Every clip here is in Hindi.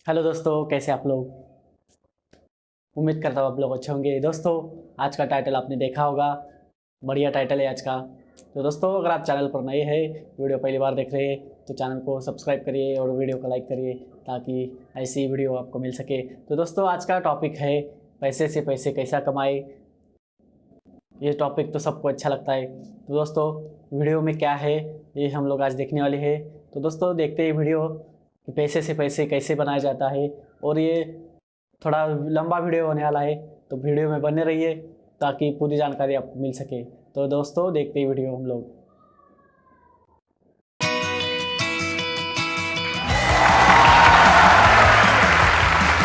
हेलो दोस्तों, कैसे आप लोग। उम्मीद करता हूँ आप लोग अच्छे होंगे। दोस्तों, आज का टाइटल आपने देखा होगा, बढ़िया टाइटल है आज का। तो दोस्तों, अगर आप चैनल पर नए हैं, वीडियो पहली बार देख रहे हैं, तो चैनल को सब्सक्राइब करिए और वीडियो को लाइक करिए ताकि ऐसी वीडियो आपको मिल सके। तो दोस्तों, आज का टॉपिक है पैसे से पैसे कैसा कमाए। ये टॉपिक तो सबको अच्छा लगता है। तो दोस्तों, वीडियो में क्या है ये हम लोग आज देखने वाले हैं। तो दोस्तों, देखते हैं वीडियो कि पैसे से पैसे कैसे बनाया जाता है। और ये थोड़ा लंबा वीडियो होने वाला है, तो वीडियो में बने रहिए ताकि पूरी जानकारी आपको मिल सके। तो दोस्तों, देखते हैं वीडियो हम लोग।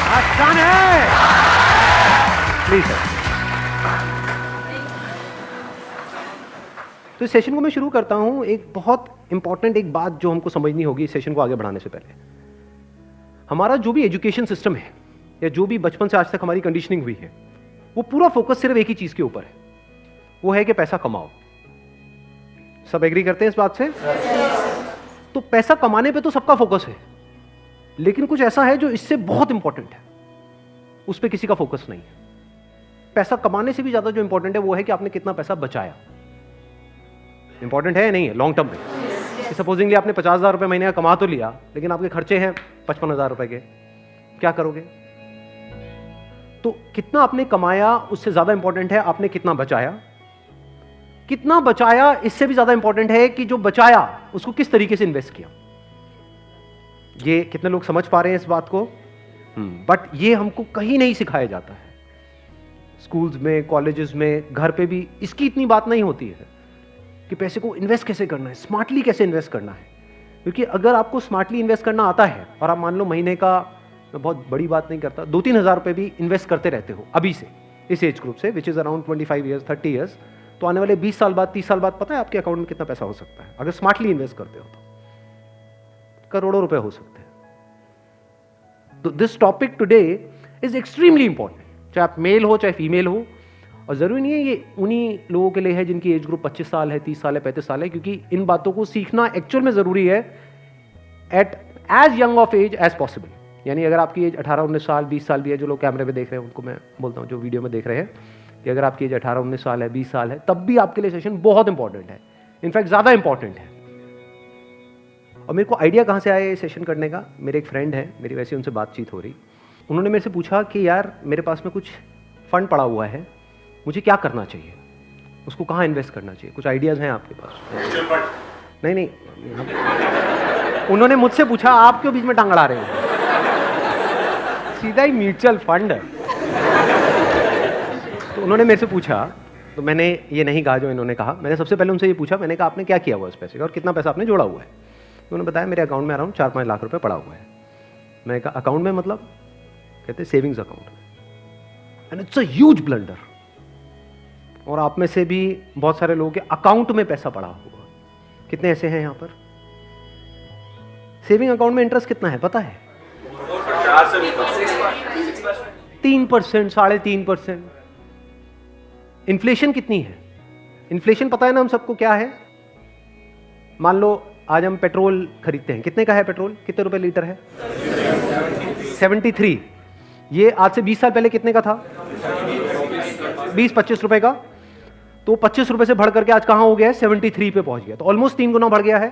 आसान है। Please sir. तो इस सेशन को मैं शुरू करता हूं। एक बहुत इंपॉर्टेंट एक बात जो हमको समझनी होगी इस सेशन को आगे बढ़ाने से पहले। हमारा जो भी एजुकेशन सिस्टम है या जो भी बचपन से आज तक हमारी कंडीशनिंग हुई है, वो पूरा फोकस सिर्फ एक ही चीज के ऊपर है, वो है कि पैसा कमाओ। सब एग्री करते हैं इस बात से? तो पैसा कमाने पे तो सबका फोकस है, लेकिन कुछ ऐसा है जो इससे बहुत इंपॉर्टेंट है, उस पर किसी का फोकस नहीं है। पैसा कमाने से भी ज्यादा जो इंपॉर्टेंट है वो है कि आपने कितना पैसा बचाया। इंपॉर्टेंट है या नहीं है लॉन्ग टर्म में? सपोजिंगली आपने 50,000 रुपए महीने का कमा तो लिया, लेकिन आपके खर्चे हैं 55,000 रुपए के, क्या करोगे? तो कितना आपने कमाया उससे ज्यादा इंपॉर्टेंट है आपने कितना बचाया। कितना बचाया इससे भी ज्यादा इंपॉर्टेंट है कि जो बचाया उसको किस तरीके से इन्वेस्ट किया। ये कितने लोग समझ पा रहे हैं इस बात को? बट ये हमको कहीं नहीं सिखाया जाता है। स्कूल्स में, कॉलेजेस में, घर पे भी इसकी इतनी बात नहीं होती है कि पैसे को इन्वेस्ट कैसे करना है, स्मार्टली कैसे इन्वेस्ट करना है। क्योंकि अगर आपको स्मार्टली इन्वेस्ट करना आता है और आप मान लो महीने का, मैं बहुत बड़ी बात नहीं करता, 2-3 हज़ार रुपए भी इन्वेस्ट करते रहते हो अभी से, इस एज ग्रुप से, which is around 25 years 30 years, तो आने वाले 20 साल बाद, 30 साल बाद पता है आपके अकाउंट में कितना पैसा हो सकता है अगर स्मार्टली इन्वेस्ट करते हो तो? करोड़ों रुपए हो सकते हैं। तो this topic today is extremely important, चाहे आप मेल हो चाहे फीमेल हो। और जरूरी नहीं है ये उन्हीं लोगों के लिए है जिनकी एज ग्रुप 25 साल है, 30 साल है, 35 साल है, क्योंकि इन बातों को सीखना एक्चुअल में जरूरी है at as young of age as possible. यानी अगर आपकी एज 18-19 साल, 20 साल भी है, जो लोग कैमरे में देख रहे हैं उनको मैं बोलता हूँ, जो वीडियो में देख रहे हैं, कि अगर आपकी एज 18-19 साल है, 20 साल है, तब भी आपके लिए सेशन बहुत इंपॉर्टेंट है, इनफैक्ट ज्यादा इंपॉर्टेंट है। और मेरे को आइडिया कहाँ से आया ये सेशन करने का? मेरे एक फ्रेंड है, मेरी वैसे उनसे बातचीत हो रही, उन्होंने मेरे से पूछा कि यार मेरे पास में कुछ फंड पड़ा हुआ है, मुझे क्या करना चाहिए, उसको कहाँ इन्वेस्ट करना चाहिए, कुछ आइडियाज हैं आपके पास? नहीं, उन्होंने मुझसे पूछा, आप क्यों बीच में टांग अड़ा रहे हैं? सीधा ही म्यूचुअल फंड। तो उन्होंने मेरे से पूछा, तो मैंने ये नहीं कहा जो इन्होंने कहा। मैंने सबसे पहले उनसे ये पूछा, मैंने कहा आपने क्या किया हुआ उस पैसे का और कितना पैसा आपने जोड़ा हुआ है? तो उन्होंने बताया मेरे अकाउंट में अराउंड 4-5 लाख रुपए पड़ा हुआ है। मैंने कहा अकाउंट में मतलब? कहते सेविंग्स अकाउंट में। And it's a huge blunder. और आप में से भी बहुत सारे लोगों के अकाउंट में पैसा पड़ा हुआ। कितने ऐसे हैं यहाँ पर? सेविंग अकाउंट में इंटरेस्ट कितना है पता है? 3%, 3.5%। इन्फ्लेशन कितनी है? इन्फ्लेशन पता है ना हम सबको क्या है? मान लो आज हम पेट्रोल खरीदते हैं, कितने का है पेट्रोल? कितने रुपए लीटर है? 73। ये आज से 20 साल पहले कितने का था? 20-25 रुपए का। तो 25 रुपए से बढ़ करके आज कहां हो गया है? 73 पे पहुंच गया। तो ऑलमोस्ट 3 गुना बढ़ गया है।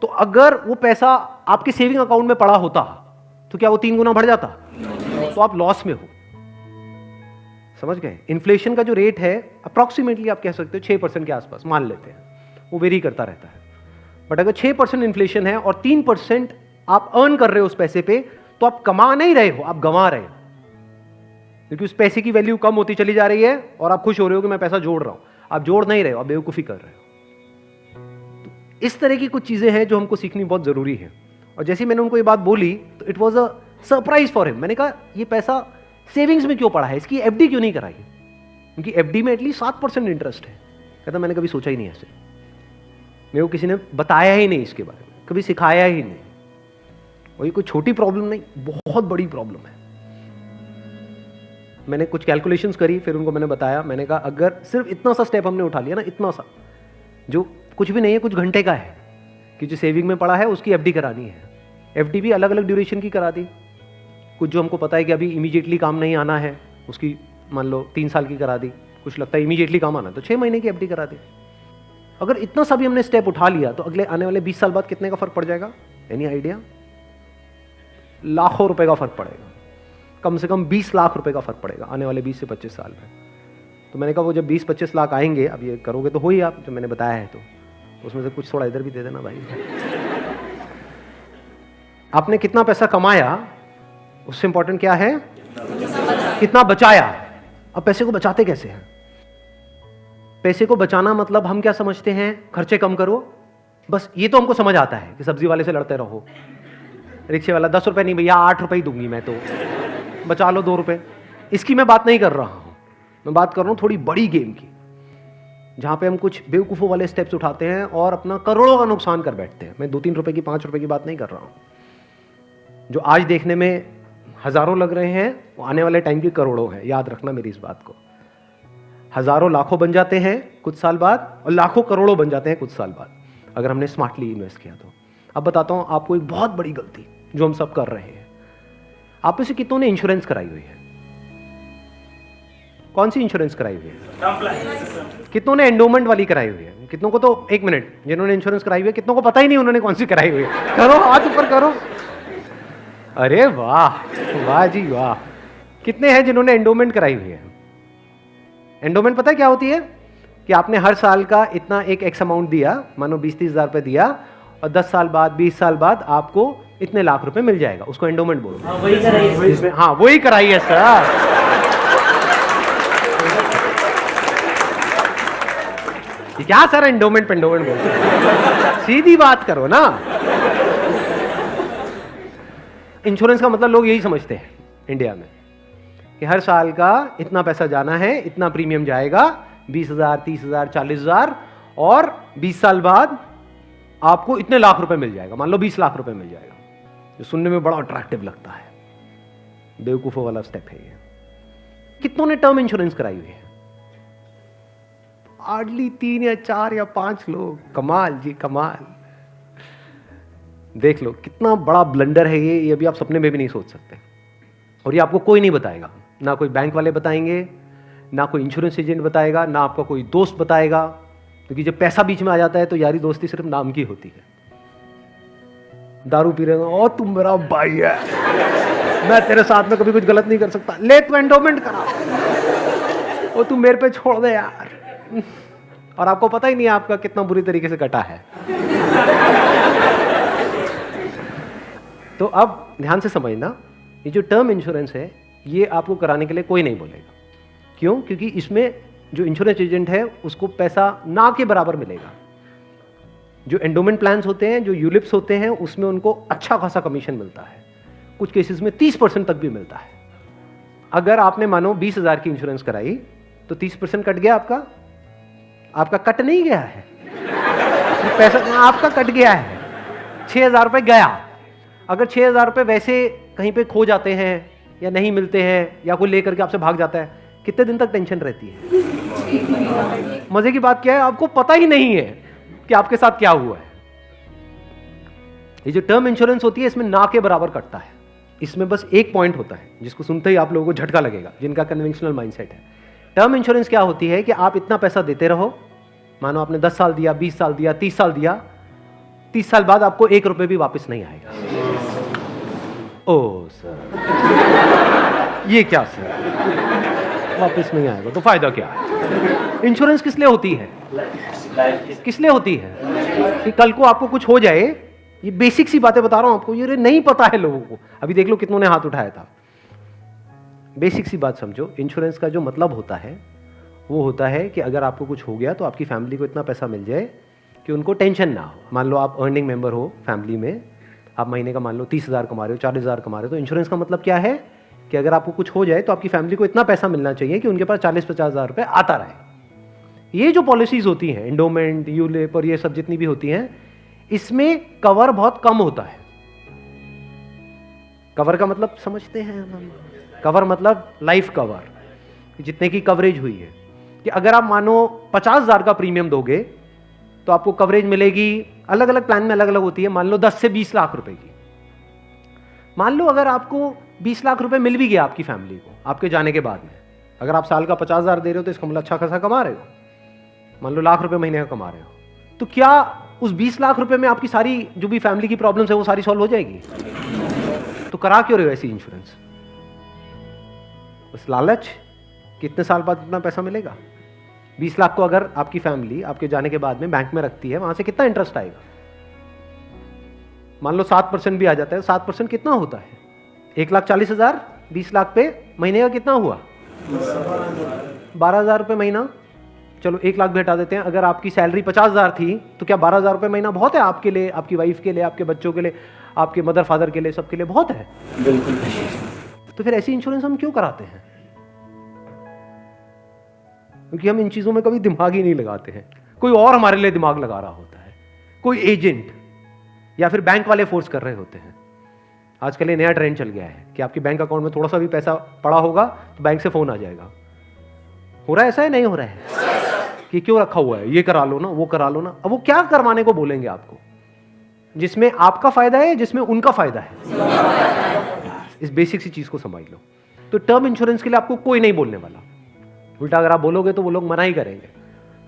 तो अगर वो पैसा आपके सेविंग अकाउंट में पड़ा होता तो क्या वो 3 गुना बढ़ जाता? तो आप लॉस में हो। समझ गए? इन्फ्लेशन का जो रेट है अप्रोक्सीमेटली आप कह सकते हो 6% के आसपास मान लेते हैं, वो वेरी करता रहता है। बट अगर 6% इन्फ्लेशन है और 3% आप अर्न कर रहे हो उस पैसे पे, तो आप कमा नहीं रहे हो, आप गंवा रहे हो। क्योंकि उस पैसे की वैल्यू कम होती चली जा रही है और आप खुश हो रहे हो कि मैं पैसा जोड़ रहा हूं। आप जोड़ नहीं रहे हो, आप बेवकूफी कर रहे हो। तो इस तरह की कुछ चीजें हैं जो हमको सीखनी बहुत जरूरी है। और जैसे मैंने उनको ये बात बोली तो it was a surprise for him. मैंने कहा ये पैसा सेविंग्स में क्यों पड़ा है, इसकी एफडी क्यों नहीं कराई? क्योंकि एफडी में एटलीस्ट 7% इंटरेस्ट है। कहता मैंने कभी सोचा ही नहीं ऐसे, मेरे को किसी ने बताया ही नहीं इसके बारे में, कभी सिखाया ही नहीं। और ये कोई छोटी प्रॉब्लम नहीं, बहुत बड़ी प्रॉब्लम है। मैंने कुछ कैलकुलेशंस करी, फिर उनको मैंने बताया। मैंने कहा अगर सिर्फ इतना सा स्टेप हमने उठा लिया ना, इतना सा जो कुछ भी नहीं है, कुछ घंटे का है, कि जो सेविंग में पड़ा है उसकी एफडी करानी है, एफडी भी अलग अलग ड्यूरेशन की करा दी। कुछ जो हमको पता है कि अभी इमीडिएटली काम नहीं आना है, उसकी मान लो 3 साल की करा दी। कुछ लगता है इमीडिएटली काम आना, तो 6 महीने की एफडी करा दी। अगर इतना सा भी हमने स्टेप उठा लिया तो अगले आने वाले 20 साल बाद कितने का फर्क पड़ जाएगा? Any idea? लाखों रुपए का फर्क पड़ेगा, कम से कम 20 लाख रुपए का फर्क पड़ेगा आने वाले 20 से 25 साल में। तो मैंने कहा वो जब 20-25 लाख आएंगे, अब ये करोगे तो हो ही आप, जो मैंने बताया है, तो उसमें से कुछ थोड़ा इधर भी दे देना भाई। आपने कितना पैसा कमाया उससे इंपॉर्टेंट क्या है? कितना बचाया। अब पैसे को बचाते कैसे हैं? पैसे को बचाना मतलब हम क्या समझते हैं? खर्चे कम करो, बस ये तो हमको समझ आता है कि सब्जी वाले से लड़ते रहो, रिक्शे वाला 10 रुपए नहीं भैया 8 रुपए ही दूंगी मैं, तो बचा लो 2 रुपए। इसकी मैं बात नहीं कर रहा हूं, मैं बात कर रहा हूं थोड़ी बड़ी गेम की, जहां पे हम कुछ बेवकूफों वाले स्टेप्स उठाते हैं और अपना करोड़ों का नुकसान कर बैठते हैं। मैं 2-3 रुपए की 5 रुपए की बात नहीं कर रहा हूं। जो आज देखने में हजारों लग रहे हैं वो आने वाले टाइम की करोड़ों हैं। याद रखना मेरी इस बात को। हजारों लाखों बन जाते हैं कुछ साल बाद और लाखों करोड़ों बन जाते हैं कुछ साल बाद, अगर हमने स्मार्टली इन्वेस्ट किया तो। अब बताता हूं आपको एक बहुत बड़ी गलती जो हम सब कर रहे हैं। आप में से कितनों ने इंश्योरेंस कराई हुई है? कौन सी इंश्योरेंस कराई हुई है? कितनों ने एंडोमेंट वाली कराई हुई है? कितनों को तो, एक मिनट, जिन्होंने इंश्योरेंस कराई हुई है कितनों को पता ही नहीं उन्होंने कौन सी कराई हुई है? करो, हाथ ऊपर करो। अरे वाह, वाह जी वाह। कितने हैं जिन्होंने एंडोमेंट कराई हुई है? एंडोमेंट पता है क्या होती है? कि आपने हर साल का इतना एक एक्स अमाउंट दिया, मानो 20-30 हज़ार रुपए दिया, और 10 साल बाद 20 साल बाद आपको इतने लाख रुपए मिल जाएगा, उसको एंडोमेंट बोलते हैं। वही कराइए। हाँ वही कराइए सर। क्या सर एंडोमेंट पेंडोमेंट बोलते हैं? सीधी बात करो ना। इंश्योरेंस का मतलब लोग यही समझते हैं इंडिया में कि हर साल का इतना पैसा जाना है, इतना प्रीमियम जाएगा, 20,000, 30,000, 40,000, और 20 साल बाद आपको इतने लाख रुपए मिल जाएगा, मान लो 20 लाख रुपए मिल जाएगा, जो सुनने में बड़ा अट्रैक्टिव लगता है। बेवकूफों वाला स्टेप है ये। कितनों ने टर्म इंश्योरेंस कराई हुई है? हार्डली 3 या 4 या 5 लोग। कमाल जी कमाल। देख लो कितना बड़ा ब्लंडर है ये भी आप सपने में भी नहीं सोच सकते। और ये आपको कोई नहीं बताएगा, ना कोई बैंक वाले बताएंगे, ना कोई इंश्योरेंस एजेंट बताएगा, ना आपका कोई दोस्त बताएगा, क्योंकि जब पैसा बीच में आ जाता है तो यारी दोस्ती सिर्फ नाम की होती है। दारू पी रहे हो, ओ तुम मेरा भाई है, मैं तेरे साथ में कभी कुछ गलत नहीं कर सकता, ले तू एंडोमेंट करा, ओ तू मेरे पे छोड़ दे यार। और आपको पता ही नहीं है आपका कितना बुरी तरीके से कटा है। तो अब ध्यान से समझना, ये जो टर्म इंश्योरेंस है ये आपको कराने के लिए कोई नहीं बोलेगा। क्यों? क्योंकि इसमें जो इंश्योरेंस एजेंट है उसको पैसा ना के बराबर मिलेगा। जो एंडोमेंट प्लान्स होते हैं, जो यूलिप्स होते हैं, उसमें उनको अच्छा खासा कमीशन मिलता है, कुछ केसेस में 30% तक भी मिलता है। अगर आपने मानो 20,000 की इंश्योरेंस कराई तो 30% कट गया आपका। आपका कट नहीं गया है, पैसा आपका कट गया है, 6,000 रुपए गया। अगर 6,000 रुपए वैसे कहीं पे खो जाते हैं या नहीं मिलते हैं या कोई लेकर के आपसे भाग जाता है, कितने दिन तक टेंशन रहती है? मजे की बात क्या है, आपको पता ही नहीं है कि आपके साथ क्या हुआ है। ये जो टर्म इंश्योरेंस होती है इसमें ना के बराबर कटता है। इसमें बस एक पॉइंट होता है जिसको सुनते ही आप लोगों को झटका लगेगा, जिनका कन्वेंशनल माइंडसेट है। टर्म इंश्योरेंस क्या होती है कि आप इतना पैसा देते रहो, मानो आपने 10 साल दिया, 20 साल दिया, 30 साल दिया, 30 साल बाद आपको 1 रुपए भी वापस नहीं आएगा। ओ सर, ये क्या सर, वापस नहीं आएगा तो फायदा क्या है? इंश्योरेंस किस लिए होती है? किस लिए होती है? कि कल को आपको कुछ हो जाए। ये बेसिक सी बातें बता रहा हूं आपको, ये नहीं पता है लोगों को। अभी देख लो कितनों ने हाथ उठाया था। बेसिक सी बात समझो, इंश्योरेंस का जो मतलब होता है वो होता है कि अगर आपको कुछ हो गया तो आपकी फैमिली को इतना पैसा मिल जाए कि उनको टेंशन ना हो। मान लो आप अर्निंग मेंबर हो फैमिली में, आप महीने का मान लो 30,000 कमा रहे हो, 40,000 कमा रहे हो, तो इंश्योरेंस का मतलब क्या है कि अगर आपको कुछ हो जाए तो आपकी फैमिली को इतना पैसा मिलना चाहिए कि उनके पास 40-50 हज़ार रुपये आता रहे। ये जो पॉलिसीज होती हैं, एंडोमेंट, यूलिप और ये सब जितनी भी होती हैं, इसमें कवर बहुत कम होता है। कवर का मतलब समझते हैं हम? कवर मतलब लाइफ कवर, जितने की कवरेज हुई है। कि अगर आप मानो 50,000 का प्रीमियम दोगे तो आपको कवरेज मिलेगी, अलग अलग प्लान में अलग अलग होती है, मान लो 10 से 20 लाख रुपए की। मान लो अगर आपको 20 लाख रुपए मिल भी गया आपकी फैमिली को आपके जाने के बाद में, अगर आप साल का 50,000 दे रहे हो तो इसका मतलब अच्छा खासा कमा रहे हो, मान लो लाख रुपए महीने का कमा रहे हो, तो क्या उस 20 लाख रुपए में आपकी सारी जो भी फैमिली की प्रॉब्लम्स है वो सारी सॉल्व हो जाएगी? तो करा क्यों रहे हो ऐसी इंश्योरेंस? बस लालच, कितने साल बाद इतना पैसा मिलेगा? 20 लाख को अगर आपकी फैमिली आपके जाने के बाद में बैंक में रखती है, वहां से कितना इंटरेस्ट आएगा? मान लो 7% भी आ जाता है, 7% कितना होता है? 1,40,000, 20 लाख पे महीने का कितना हुआ? 12,000 रुपये महीना। चलो 1 लाख भी हटा देते हैं, अगर आपकी सैलरी 50,000 थी तो क्या 12,000 रुपये महीना बहुत है आपके लिए, आपकी वाइफ के लिए, आपके बच्चों के लिए, आपके मदर फादर के लिए, सबके लिए बहुत है? बिल्कुल। तो फिर ऐसी इंश्योरेंस हम क्यों कराते हैं? क्योंकि हम इन चीजों में कभी दिमाग ही नहीं लगाते हैं। कोई और हमारे लिए दिमाग लगा रहा होता है, कोई एजेंट या फिर बैंक वाले फोर्स कर रहे होते हैं। आजकल ये नया ट्रेंड चल गया है कि आपके बैंक अकाउंट में थोड़ा सा भी पैसा पड़ा होगा तो बैंक से फोन आ जाएगा। हो रहा है ऐसा है? नहीं हो रहा है कि क्यों रखा हुआ है, ये करा लो ना, वो करा लो ना। अब वो क्या करवाने को बोलेंगे आपको, जिसमें आपका फायदा है, जिसमें उनका फायदा है। इस बेसिक सी चीज को समझ लो। तो टर्म इंश्योरेंस के लिए आपको कोई नहीं बोलने वाला। उल्टा अगर आप बोलोगे तो वो लोग मना ही करेंगे,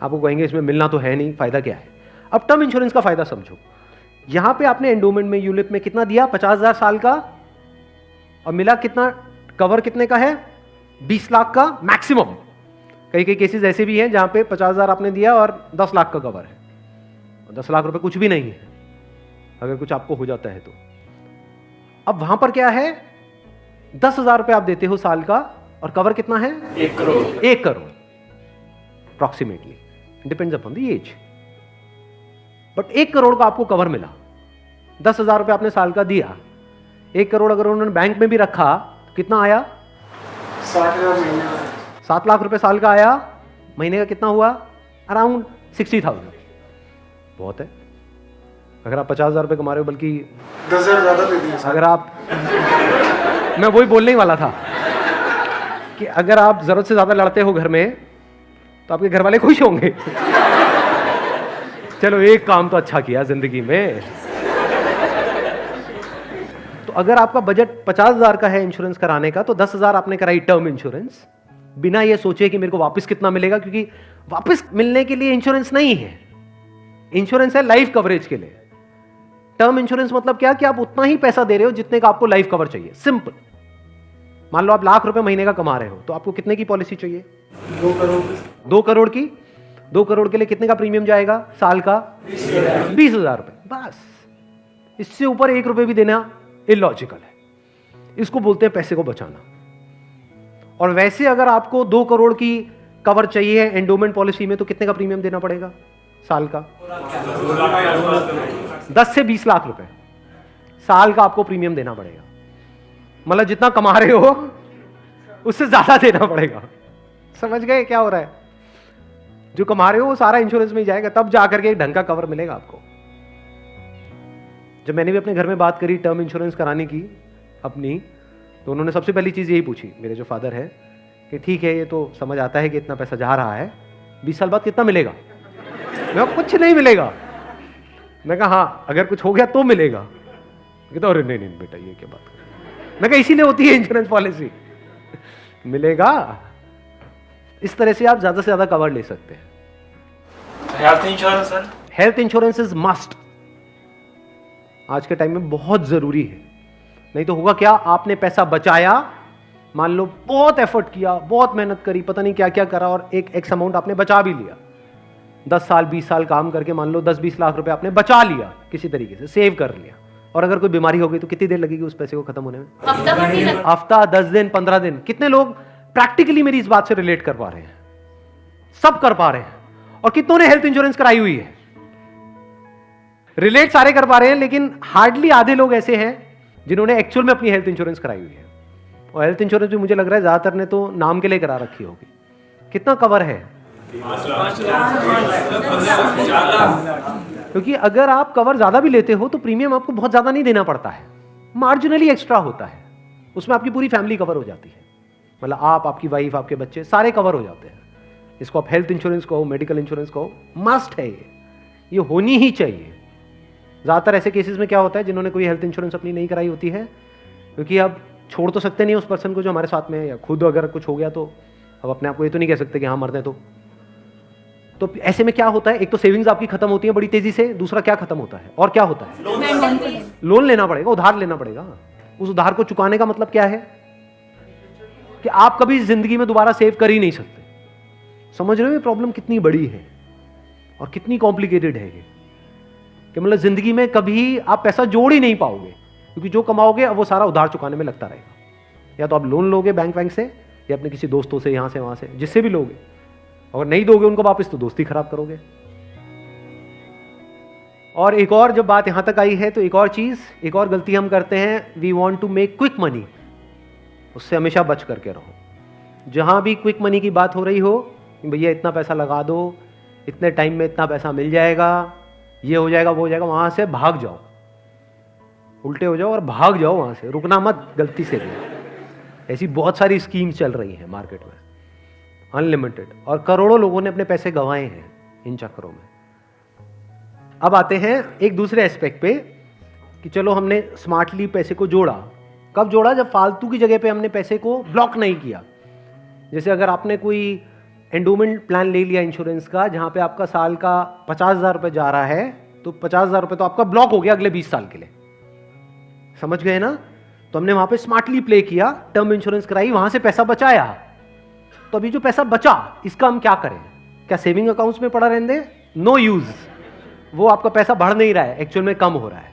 आपको कहेंगे इसमें मिलना तो है नहीं, फायदा क्या है। अब टर्म इंश्योरेंस का फायदा समझो। यहां पे आपने एंडोमेंट में, यूलिप में कितना दिया? 50,000 साल का, और मिला कितना? कवर कितने का है? 20 लाख का मैक्सिमम। कई कई केसेस ऐसे भी हैं जहां पे 50,000 आपने दिया और 10 लाख का कवर है, और 10 लाख रुपए कुछ भी नहीं है अगर कुछ आपको हो जाता है तो। अब वहां पर क्या है? 10,000 रुपए आप देते हो साल का, और कवर कितना है? 1 crore. 1 crore approximately, depends upon the age. But 1 crore का आपको कवर मिला। 10,000 रुपए आपने साल का दिया, 1 करोड़ अगर उन्होंने बैंक में भी रखा तो कितना आया? 60,000 महीने का। 7 लाख रुपए साल का आया, महीने का कितना हुआ? अराउंड 60,000। बहुत है। अगर आप 50,000 रुपए कमा रहे हो, बल्कि 10,000 ज्यादा दे दिए। अगर आप मैं वही बोलने ही वाला था कि अगर आप जरूरत से ज्यादा लड़ते हो घर में तो आपके घर वाले खुश होंगे। चलो एक काम तो अच्छा किया जिंदगी में। तो अगर आपका बजट 50,000 का है इंश्योरेंस कराने का, तो 10,000 आपने कराई टर्म इंश्योरेंस, बिना ये सोचे कि मेरे को वापस कितना मिलेगा, क्योंकि वापस मिलने के लिए इंश्योरेंस नहीं है। इंश्योरेंस है लाइफ कवरेज के लिए। टर्म इंश्योरेंस मतलब क्या? कि आप उतना ही पैसा दे रहे हो जितने का आपको लाइफ कवर चाहिए। सिंपल। मान लो आप लाख रुपए महीने का कमा रहे हो, तो आपको कितने की पॉलिसी चाहिए? 2 करोड़। 2 करोड़ की। 2 करोड़ के लिए कितने का प्रीमियम जाएगा साल का? 20,000 रुपए। बस, इससे ऊपर 1 रुपए भी देना इलॉजिकल है। इसको बोलते हैं पैसे को बचाना। और वैसे अगर आपको 2 करोड़ की कवर चाहिए एंडोमेंट पॉलिसी में, तो कितने का प्रीमियम देना पड़ेगा साल का? 10 से 20 लाख रुपए साल का आपको प्रीमियम देना पड़ेगा। मतलब जितना कमा रहे हो उससे ज्यादा देना पड़ेगा। समझ गए क्या हो रहा है? जो कमा रहे हो वो सारा इंश्योरेंस में ही जाएगा, तब जाकर के एक ढंग का कवर मिलेगा आपको। जब मैंने भी अपने घर में बात करी टर्म इंश्योरेंस कराने की अपनी, तो उन्होंने सबसे पहली चीज यही पूछी, मेरे जो फादर है, कि ठीक है ये तो समझ आता है कि इतना पैसा जा रहा है, 20 साल बाद कितना मिलेगा? मैं कुछ नहीं मिलेगा। मैं कहा हाँ अगर कुछ हो गया तो मिलेगा। कहता अरे नहीं नहीं बेटा ये क्या बात कर। मैं कहा इसीलिए होती है इंश्योरेंस पॉलिसी, मिलेगा। इस तरह से आप ज्यादा से ज्यादा कवर ले सकते हैं। Health insurance sir? Health insurance is must. आज के टाइम में बहुत जरूरी है। नहीं तो होगा क्या? आपने पैसा बचाया, मान लो बहुत एफर्ट किया, बहुत मेहनत करी, पता नहीं क्या क्या करा, और एक एक्स अमाउंट आपने बचा भी लिया। 10 साल 20 साल काम करके मान लो 10-20 लाख रुपए आपने बचा लिया, किसी तरीके से सेव कर लिया, और अगर कोई बीमारी हो गई तो कितनी देर लगेगी उस पैसे को खत्म होने में? हफ्ता, 10 दिन, 15 दिन। कितने लोग प्रैक्टिकली मेरी इस बात से रिलेट कर पा रहे हैं? सब कर पा रहे हैं। और कितनों ने हेल्थ इंश्योरेंस कराई हुई है? रिलेट सारे कर पा रहे हैं, लेकिन हार्डली आधे लोग ऐसे हैं जिन्होंने एक्चुअल में अपनी हेल्थ इंश्योरेंस कराई हुई है। और हेल्थ इंश्योरेंस भी मुझे लग रहा है ज्यादातर ने तो नाम के लिए करा रखी होगी। कितना कवर है? क्योंकि अगर आप कवर ज्यादा भी लेते हो तो प्रीमियम आपको बहुत ज्यादा नहीं देना पड़ता है, मार्जिनली एक्स्ट्रा होता है। उसमें आपकी पूरी फैमिली कवर हो जाती है। मतलब आप, आपकी वाइफ, आपके बच्चे सारे कवर हो जाते हैं। इसको आप हेल्थ इंश्योरेंस कहो, मेडिकल इंश्योरेंस कहो, मस्ट है ये होनी ही चाहिए। ज्यादातर ऐसे केसेस में क्या होता है, जिन्होंने कोई हेल्थ इंश्योरेंस अपनी नहीं कराई होती है, क्योंकि अब छोड़ तो सकते नहीं उस पर्सन को जो हमारे साथ में है, या खुद अगर कुछ हो गया तो अब अपने आप को ये तो नहीं कह सकते कि हाँ मर दें। तो ऐसे में क्या होता है, एक तो सेविंग्स आपकी खत्म होती है बड़ी तेजी से, दूसरा क्या खत्म होता है और क्या होता है, लोन लेना पड़ेगा, उधार लेना पड़ेगा। उस उधार को चुकाने का मतलब क्या है कि आप कभी जिंदगी में दोबारा सेव कर ही नहीं सकते। समझ रहे हो ये प्रॉब्लम कितनी बड़ी है और कितनी कॉम्प्लिकेटेड है ये, कि मतलब जिंदगी में कभी आप पैसा जोड़ ही नहीं पाओगे, क्योंकि जो कमाओगे अब वो सारा उधार चुकाने में लगता रहेगा। या तो आप लोन लोगे बैंक से, या अपने किसी दोस्तों से, यहां से वहां से, जिससे भी लोगे। अगर नहीं दोगे उनको वापस तो दोस्ती खराब करोगे। और एक और जब बात यहां तक आई है तो एक और चीज, एक और गलती हम करते हैं, we want to make quick money. उससे हमेशा बच करके रहो। जहां भी क्विक मनी की बात हो रही हो, भैया इतना पैसा लगा दो, इतने टाइम में इतना पैसा मिल जाएगा, ये हो जाएगा वो हो जाएगा, वहां से भाग जाओ, उल्टे हो जाओ और भाग जाओ वहां से, रुकना मत गलती से भी। ऐसी बहुत सारी स्कीम्स चल रही हैं मार्केट में, अनलिमिटेड, और करोड़ों लोगों ने अपने पैसे गंवाए हैं इन चक्करों में। अब आते हैं एक दूसरे एस्पेक्ट पे कि चलो हमने स्मार्टली पैसे को जोड़ा। कब जोड़ा? जब फालतू की जगह पे हमने पैसे को ब्लॉक नहीं किया। जैसे अगर आपने कोई एंडोमेंट प्लान ले लिया इंश्योरेंस का, जहां पे आपका साल का 50,000 रुपये जा रहा है, तो 50,000 रुपये तो आपका ब्लॉक हो गया अगले 20 साल के लिए। समझ गए ना? तो हमने वहां पे स्मार्टली प्ले किया, टर्म इंश्योरेंस कराई, वहां से पैसा बचाया। तो अभी जो पैसा बचा इसका हम क्या करें? क्या सेविंग अकाउंट्स में पड़ा रहने दें? No use. वो आपका पैसा बढ़ नहीं रहा है, एक्चुअल में कम हो रहा है।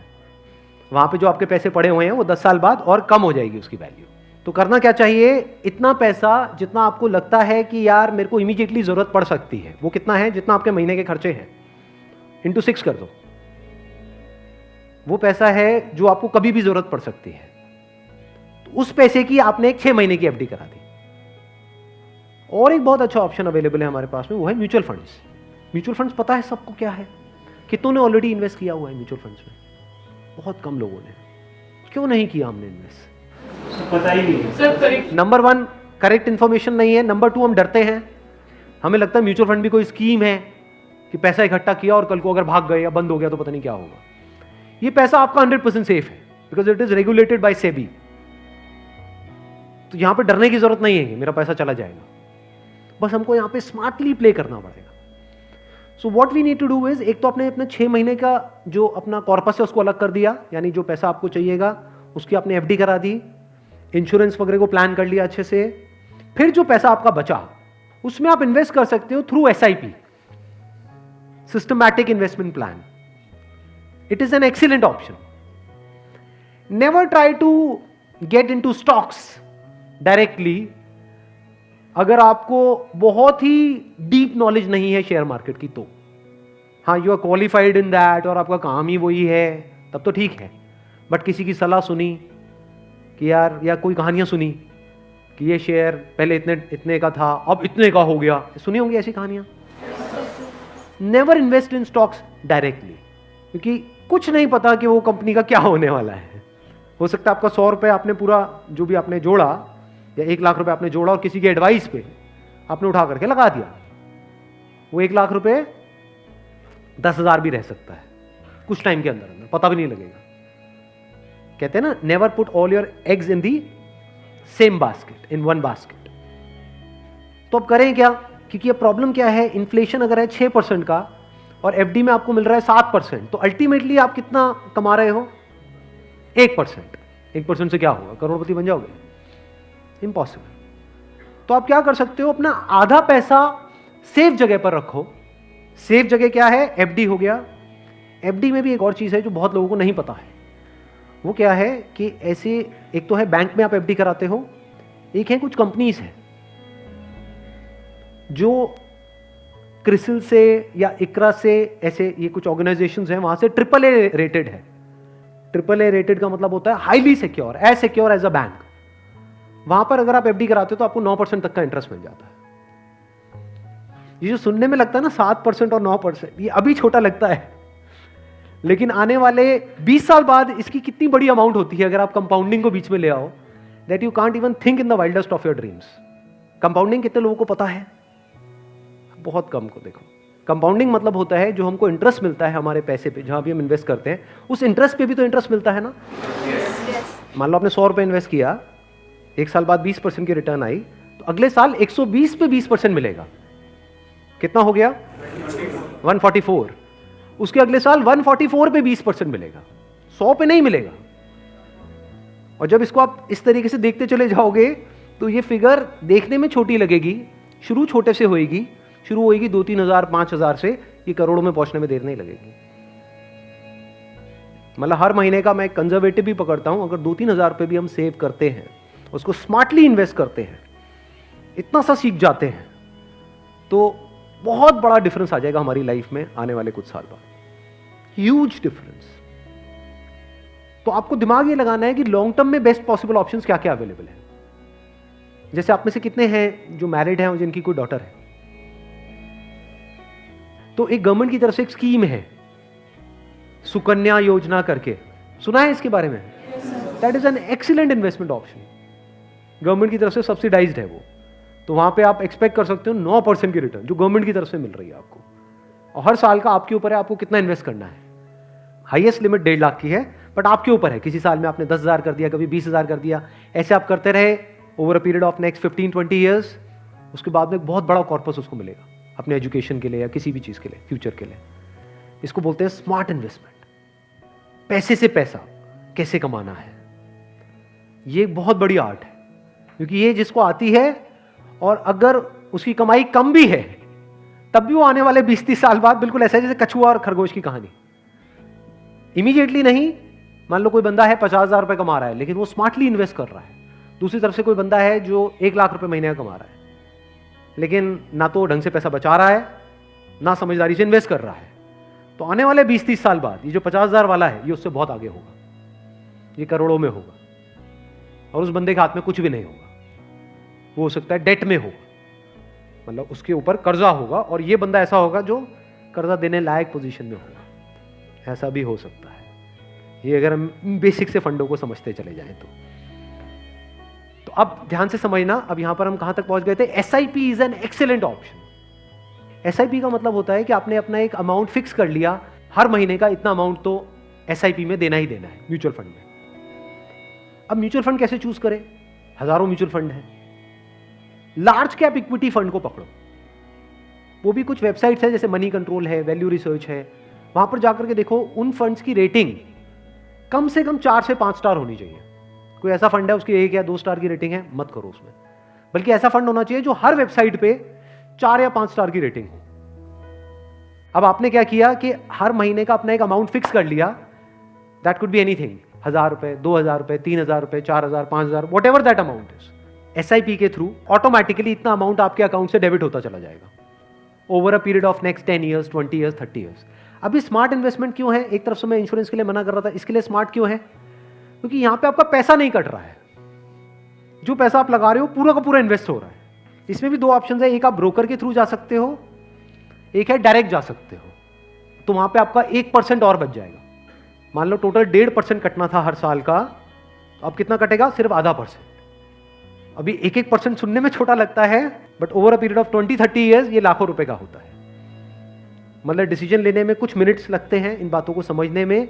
वहां पे जो आपके पैसे पड़े हुए हैं वो 10 साल बाद और कम हो जाएगी उसकी वैल्यू। तो करना क्या चाहिए? इतना पैसा जितना आपको लगता है कि यार मेरे को इमीडिएटली जरूरत पड़ सकती है, वो कितना है? जितना आपके महीने के खर्चे हैं, इंटू 6 कर दो। वो पैसा है जो आपको कभी भी जरूरत पड़ सकती है। तो उस पैसे की आपने एक 6 महीने की एफडी करा दी। और एक बहुत अच्छा ऑप्शन अवेलेबल है हमारे पास में, वो है म्यूचुअल फंड्स। म्यूचुअल फंड्स पता है सबको क्या है? कितनों ने ऑलरेडी इन्वेस्ट किया हुआ है म्यूचुअल फंड्स में? बहुत कम लोगों ने। क्यों नहीं किया हमने इन्वेस्ट? पता ही नहीं सर। नंबर 1 करेक्ट इंफॉर्मेशन नहीं है। नंबर 2 हम डरते हैं, हमें लगता है म्यूचुअल फंड भी कोई स्कीम है कि पैसा इकट्ठा किया और कल को अगर भाग गए या बंद हो गया तो पता नहीं क्या होगा। ये पैसा आपका 100% सेफ है, because it is regulated by SEBI. तो यहां पे डरने की जरूरत नहीं है कि मेरा पैसा चला जाएगा, बस हमको यहां पे स्मार्टली प्ले करना पड़ेगा। So what we need to do is, एक तो आपने अपने 6 महीने का जो अपना कॉर्पस है उसको अलग कर दिया, यानी जो पैसा आपको चाहिएगा उसकी आपने एफडी करा दी, इंश्योरेंस वगैरह को प्लान कर लिया अच्छे से। फिर जो पैसा आपका बचा उसमें आप इन्वेस्ट कर सकते हो through SIP, systematic investment plan. It is an excellent option. Never try to get into stocks directly अगर आपको बहुत ही डीप नॉलेज नहीं है शेयर मार्केट की तो। हाँ, you are qualified in that और आपका काम ही वही है, तब तो ठीक है। बट किसी की सलाह सुनी कि यार, या कोई कहानियां सुनी कि ये शेयर पहले इतने का था अब इतने का हो गया, सुनी होंगी ऐसी कहानियां। Never invest in stocks directly, क्योंकि कुछ नहीं पता कि वो कंपनी का क्या होने वाला है। हो सकता है आपका 100 रुपये आपने पूरा जो भी आपने जोड़ा, या 1 लाख रुपए आपने जोड़ा और किसी के एडवाइस पे आपने उठा करके लगा दिया, वो 1 लाख रुपए 10,000 भी रह सकता है कुछ टाइम के अंदर, पता भी नहीं लगेगा। कहते हैं ना, never put all your eggs in the same basket, in one basket. तो अब करें क्या? क्योंकि अब प्रॉब्लम क्या है, इन्फ्लेशन अगर है 6% का और एफडी में आपको मिल रहा है 7%, तो अल्टीमेटली आप कितना कमा रहे हो? 1%। 1% से क्या होगा? करोड़पति बन जाओगे? इम्पॉसिबल। तो आप क्या कर सकते हो, अपना आधा पैसा सेफ जगह पर रखो। सेफ जगह क्या है? एफडी हो गया। एफडी में भी एक और चीज है जो बहुत लोगों को नहीं पता है। वो क्या है कि ऐसे, एक तो है बैंक में आप एफडी कराते हो, एक है कुछ कंपनीज है जो क्रिसिल से या इकरा से, ऐसे ये कुछ ऑर्गेनाइजेशंस हैं, वहां से AAA रेटेड है। AAA रेटेड का मतलब होता है highly secure, as secure as a bank. वहां पर अगर आप एफडी कराते हो तो आपको 9% तक का इंटरेस्ट मिल जाता है। ये जो सुनने में लगता है ना 7% और 9%, ये अभी छोटा लगता है, लेकिन आने वाले 20 साल बाद इसकी कितनी बड़ी अमाउंट होती है अगर आप कंपाउंडिंग को बीच में ले आओ, that you can't even think in the wildest of your dreams. Compounding कितने लोगों को पता है? बहुत कम को। देखो, कंपाउंडिंग मतलब होता है जो हमको इंटरेस्ट मिलता है हमारे पैसे पे, जहां भी हम इन्वेस्ट करते हैं, उस इंटरेस्ट पे भी तो इंटरेस्ट मिलता है ना। मान लो आपने 100 रुपये इन्वेस्ट किया, एक साल बाद 20% की रिटर्न आई, तो अगले साल 120 पे 20% मिलेगा। कितना हो गया? 144। उसके अगले साल 144 पे 20% मिलेगा, 100 पे नहीं मिलेगा। और जब इसको आप इस तरीके से देखते चले जाओगे तो ये फिगर देखने में छोटी लगेगी, शुरू छोटे से होएगी, शुरू होएगी 2-3 हज़ार 5 हज़ार से, ये करोड़ों में पहुंचने में देर नहीं लगेगी। मतलब हर महीने का मैं कंजर्वेटिव भी पकड़ता हूं, अगर 2-3 हज़ार रुपये भी हम सेव करते हैं, उसको स्मार्टली इन्वेस्ट करते हैं, इतना सा सीख जाते हैं, तो बहुत बड़ा डिफरेंस आ जाएगा हमारी लाइफ में आने वाले कुछ साल बाद, ह्यूज डिफरेंस। तो आपको दिमाग ये लगाना है कि लॉन्ग टर्म में बेस्ट पॉसिबल ऑप्शंस क्या क्या अवेलेबल है। जैसे आप में से कितने हैं जो मैरिड हैं और जिनकी कोई डॉटर है, तो एक गवर्नमेंट की तरफ से एक स्कीम है सुकन्या योजना करके, सुना है इसके बारे में? That is an excellent investment option, government की तरफ से सब्सिडाइज्ड है वो। तो वहां पे आप एक्सपेक्ट कर सकते हो 9% की रिटर्न जो गवर्नमेंट की तरफ से मिल रही है आपको, और हर साल का आपके ऊपर है आपको कितना इन्वेस्ट करना है। हाईएस्ट लिमिट 1.5 लाख की है, बट आपके ऊपर है, किसी साल में आपने 10,000 कर दिया, कभी 20,000 कर दिया, ऐसे आप करते रहे over a period of next 15-20 years. उसके बाद में एक बहुत बड़ा कॉर्पस उसको मिलेगा अपने एजुकेशन के लिए या किसी भी चीज के लिए, फ्यूचर के लिए। इसको बोलते हैं स्मार्ट इन्वेस्टमेंट। पैसे से पैसा कैसे कमाना है, ये एक बहुत बड़ी आर्ट है, क्योंकि ये जिसको आती है और अगर उसकी कमाई कम भी है तब भी वो आने वाले 20-30 साल बाद बिल्कुल ऐसा है जैसे कछुआ और खरगोश की कहानी, इमीडिएटली नहीं। मान लो कोई बंदा है 50,000 रुपए कमा रहा है लेकिन वो स्मार्टली इन्वेस्ट कर रहा है, दूसरी तरफ से कोई बंदा है जो 1 लाख रुपए महीने का कमा रहा है लेकिन ना तो ढंग से पैसा बचा रहा है ना समझदारी से इन्वेस्ट कर रहा है, तो आने वाले 20-30 साल बाद ये जो 50,000 वाला है ये उससे बहुत आगे होगा, ये करोड़ों में होगा, और उस बंदे के हाथ में कुछ भी नहीं होगा, वो हो सकता है डेट में होगा, मतलब उसके ऊपर कर्जा होगा, और ये बंदा ऐसा होगा जो कर्जा देने लायक पोजीशन में होगा, ऐसा भी हो सकता है। ये अगर हम बेसिक से फंडों को समझते चले जाएं तो अब ध्यान से समझना, अब यहां पर हम कहां तक पहुंच गए थे। SIP is an excellent option. SIP का मतलब होता है कि आपने अपना एक अमाउंट फिक्स कर लिया, हर महीने का इतना अमाउंट तो एसआईपी में देना ही देना है म्यूचुअल फंड में। अब म्यूचुअल फंड कैसे चूज करें? हजारों म्यूचुअल फंड है। लार्ज कैप इक्विटी फंड को पकड़ो, वो भी कुछ वेबसाइट्स है जैसे मनी कंट्रोल है, वैल्यू रिसर्च है, वहां पर जाकर के देखो उन फंड्स की रेटिंग कम से कम 4 से 5 स्टार होनी चाहिए। कोई ऐसा फंड है उसकी 1 या 2 स्टार की रेटिंग है, मत करो उसमें, बल्कि ऐसा फंड होना चाहिए जो हर वेबसाइट पे 4 या 5 स्टार की रेटिंग हो। अब आपने क्या किया कि हर महीने का अपना एक अमाउंट फिक्स कर लिया, दैट कुड बी एनीथिंग, 1,000 रुपए, 2,000 रुपए, 3,000 रुपए, 4,000, 5,000, what ever that amount is. SIP के थ्रू ऑटोमेटिकली इतना अमाउंट आपके अकाउंट से डेबिट होता चला जाएगा over a period of next 10 years, 20 years, 30 years. अभी स्मार्ट इन्वेस्टमेंट क्यों है? एक तरफ से मैं इंश्योरेंस के लिए मना कर रहा था, इसके लिए स्मार्ट क्यों है? क्योंकि यहां पे आपका पैसा नहीं कट रहा है, जो पैसा आप लगा रहे हो पूरा का पूरा इन्वेस्ट हो रहा है। इसमें भी 2 ऑप्शन है, एक आप ब्रोकर के थ्रू जा सकते हो, एक है डायरेक्ट जा सकते हो, तो वहां पे आपका 1% और बच जाएगा। मान लो टोटल 1.5% कटना था हर साल का, तो अब कितना कटेगा? सिर्फ आधा %। अभी 1% सुनने में छोटा लगता है, but over a period of 20-30 years ये लाखों रुपए का होता है। मतलब डिसीजन लेने में कुछ मिनट्स लगते हैं इन बातों को समझने में,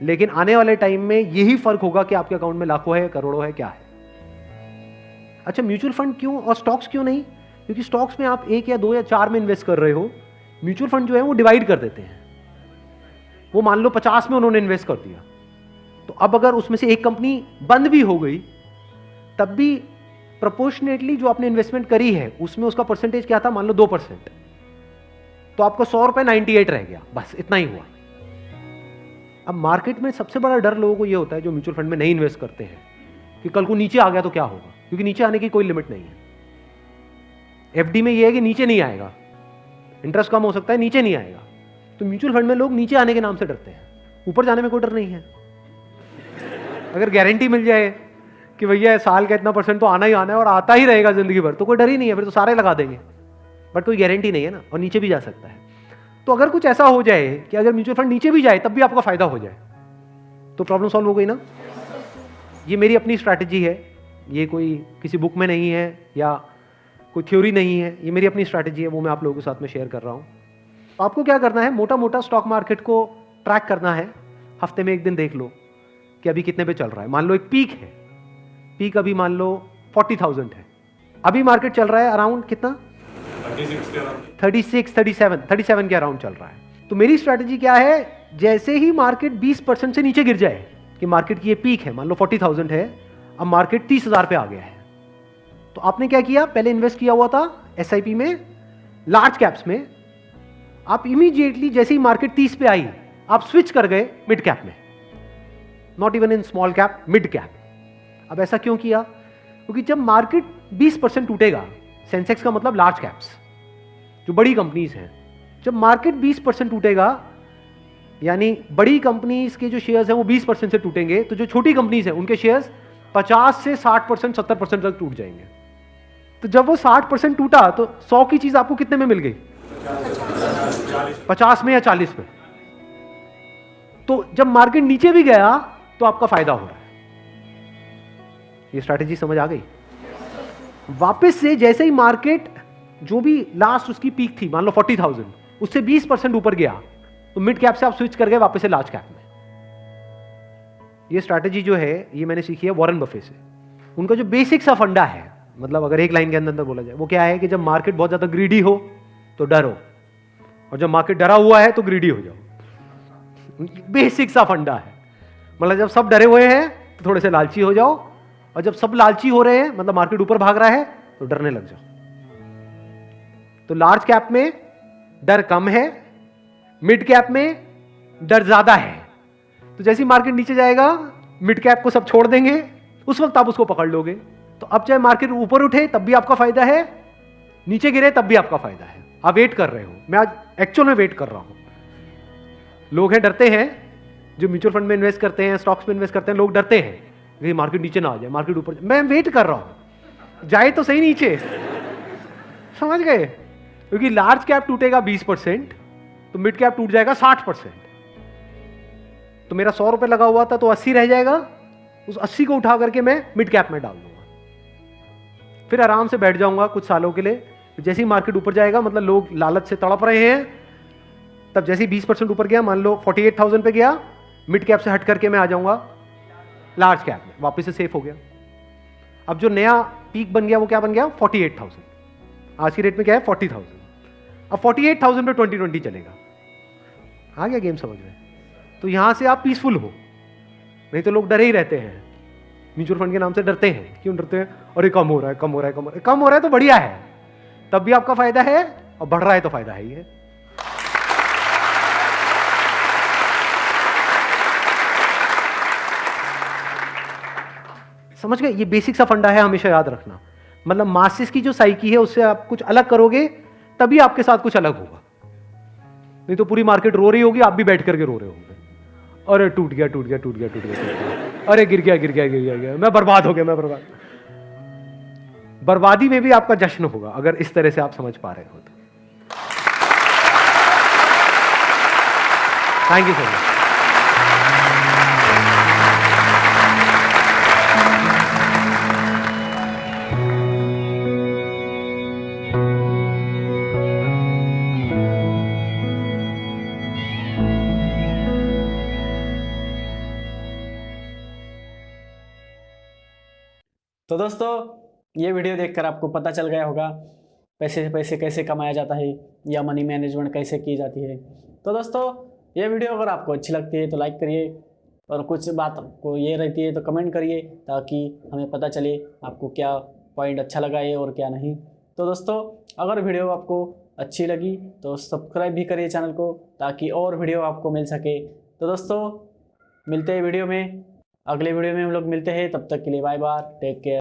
लेकिन आने वाले टाइम में यही फर्क होगा कि आपके अकाउंट में लाखों है, करोड़ों है, क्या है। अच्छा, म्यूचुअल फंड क्यों और स्टॉक्स क्यों नहीं? क्योंकि स्टॉक्स में आप 1 या 2 या 4 में इन्वेस्ट कर रहे हो, म्यूचुअल फंड जो है वो डिवाइड कर देते हैं। वो मान लो 50 में उन्होंने इन्वेस्ट कर दिया, तो अब अगर उसमें से एक कंपनी बंद भी हो गई तब भी प्रोपोर्शनेटली जो आपने इन्वेस्टमेंट करी है उसमें उसका परसेंटेज क्या था? मान लो 2%, तो आपको 100 रुपए 98 रह गया, बस इतना ही हुआ। अब मार्केट में सबसे बड़ा डर लोगों को यह होता है जो म्यूचुअल फंड में नहीं इन्वेस्ट करते हैं कि कल को नीचे आ गया तो क्या होगा, क्योंकि नीचे आने की कोई लिमिट नहीं है। एफडी में यह है कि नीचे नहीं आएगा, इंटरेस्ट कम हो सकता है, नीचे नहीं आएगा। तो म्यूचुअल फंड में लोग नीचे आने के नाम से डरते हैं, ऊपर जाने में कोई डर नहीं है। अगर गारंटी मिल जाए कि भैया साल का इतना % तो आना ही आना है और आता ही रहेगा जिंदगी भर, तो कोई डर ही नहीं है, फिर तो सारे लगा देंगे। बट कोई गारंटी नहीं है ना, और नीचे भी जा सकता है। तो अगर कुछ ऐसा हो जाए कि अगर म्यूचुअल फंड नीचे भी जाए तब भी आपका फायदा हो जाए, तो प्रॉब्लम सॉल्व हो गई ना। ये मेरी अपनी स्ट्रैटेजी है, ये कोई किसी बुक में नहीं है या कोई थ्योरी नहीं है, ये मेरी अपनी स्ट्रैटेजी है, वो मैं आप लोगों के साथ में शेयर कर रहा हूं। आपको क्या करना है? मोटा मोटा स्टॉक मार्केट को ट्रैक करना है, हफ्ते में 1 दिन देख लो, कि अभी कितने पे चल रहा है। मान लो एक पीक है, पीक अभी मान लो 40,000 है, अभी मार्केट चल रहा है अराउंड कितना 36, 37 के अराउंड चल रहा है। तो मेरी स्ट्रैटेजी क्या है, जैसे ही मार्केट 20% से नीचे गिर जाए कि मार्केट की ये पीक है, मान लो 40,000 है, अब मार्केट 30,000 पे आ गया है, तो आपने क्या किया, पहले इन्वेस्ट किया हुआ था SIP में लार्ज कैप्स में, आप इमीडिएटली जैसे ही मार्केट 30 पे आई आप स्विच कर गए मिड कैप में, not even in small cap, mid cap. अब ऐसा क्यों किया, क्योंकि जब मार्केट 20% टूटेगा, सेंसेक्स का मतलब लार्ज कैप्स जो बड़ी कंपनीज हैं, जब मार्केट 20% टूटेगा यानी बड़ी कंपनीज के जो शेयर्स हैं वो 20% से टूटेंगे, तो जो छोटी कंपनीज हैं उनके शेयर्स 50 से 60%, 70% तक टूट जाएंगे। तो जब वो 60% टूटा तो 100 की चीज आपको कितने में मिल गई, 50 में या 40 में। तो जब मार्केट नीचे भी गया तो आपका फायदा हो रहा है। ये स्ट्रैटेजी समझ आ गई। वापस से जैसे ही मार्केट जो भी लास्ट उसकी पीक थी, मान लो 40,000, उससे 20% ऊपर गया तो मिड कैप से आप स्विच कर गए वापस से लार्ज कैप में। ये स्ट्रैटेजी जो है ये मैंने सीखी है वॉरेन बफे से। उनका जो बेसिक सा फंडा है, मतलब अगर एक लाइन के अंदर बोला जाए, वो क्या है कि जब मार्केट बहुत ज्यादा ग्रीडी हो तो डरो, और जब मार्केट डरा हुआ है तो ग्रीडी हो जाओ। बेसिक सा फंडा है, मतलब जब सब डरे हुए हैं तो थोड़े से लालची हो जाओ, और जब सब लालची हो रहे हैं मतलब मार्केट ऊपर भाग रहा है तो डरने लग जाओ। तो लार्ज कैप में डर कम है, मिड कैप में डर ज्यादा है। तो जैसे ही मार्केट नीचे जाएगा मिड कैप को सब छोड़ देंगे, उस वक्त आप उसको पकड़ लोगे। तो अब चाहे मार्केट ऊपर उठे तब भी आपका फायदा है, नीचे गिरे तब भी आपका फायदा है। आप वेट कर रहे हो, मैं आज एक्चुअल में वेट कर रहा हूं। लोग हैं डरते हैं, जो म्यूचुअल फंड में इन्वेस्ट करते हैं, स्टॉक्स में इन्वेस्ट करते हैं, लोग डरते हैं कि मार्केट नीचे ना आ जाए, मार्केट ऊपर। मैं वेट कर रहा हूं, जाए तो सही नीचे, समझ गए? क्योंकि लार्ज कैप टूटेगा 20% तो मिड कैप टूट जाएगा 60%। तो मेरा 100 रुपए लगा हुआ था तो 80 रह जाएगा, उस 80 को उठा करके मैं मिड कैप में डाल दूंगा, फिर आराम से बैठ जाऊंगा कुछ सालों के लिए। जैसे ही मार्केट ऊपर जाएगा, मतलब लोग लालच से तड़प रहे हैं, तब जैसे ही 20% ऊपर गया, मान लो 48,000 पे गया, मिड कैप से हट करके मैं आ जाऊंगा लार्ज कैप में, वापस से सेफ हो गया। अब जो नया पीक बन गया वो क्या बन गया, 48,000। आज की रेट में क्या है, 40,000। अब 48,000 पे 2020 चलेगा। आ गया गेम समझ में? तो यहां से आप पीसफुल हो, नहीं तो लोग डरे ही रहते हैं, म्यूचुअल फंड के नाम से डरते हैं। क्यों डरते हैं? अरे कम हो रहा है, कम हो रहा है, कम हो रहा है। कम हो रहा है तो बढ़िया है, तब भी आपका फायदा है, और बढ़ रहा है तो फायदा है ही है। समझ गए? ये बेसिक सा फंडा है, हमेशा याद रखना। मतलब मासिस की जो साइकी है उससे आप कुछ अलग करोगे तभी आपके साथ कुछ अलग होगा, नहीं तो पूरी मार्केट रो रही होगी, आप भी बैठ करके रो रहे होंगे, अरे टूट गया टूट गया टूट गया टूट गया, अरे गिर गया गिर गया गिर गया गिर गया, मैं बर्बाद हो गया, मैं बर्बाद। बर्बादी में भी आपका जश्न होगा अगर इस तरह से आप समझ पा रहे हो तो। Thank you so much. तो दोस्तों ये वीडियो देखकर आपको पता चल गया होगा पैसे से पैसे कैसे कमाया जाता है या मनी मैनेजमेंट कैसे की जाती है। तो दोस्तों ये वीडियो अगर आपको अच्छी लगती है तो लाइक करिए, और कुछ बात को ये रहती है तो कमेंट करिए, ताकि हमें पता चले आपको क्या पॉइंट अच्छा लगा है और क्या नहीं। तो दोस्तों अगर वीडियो आपको अच्छी लगी तो सब्सक्राइब भी करिए चैनल को, ताकि और वीडियो आपको मिल सके। तो दोस्तों मिलते हैं वीडियो में, अगले वीडियो में हम लोग मिलते हैं, तब तक के लिए बाय बाय, टेक केयर।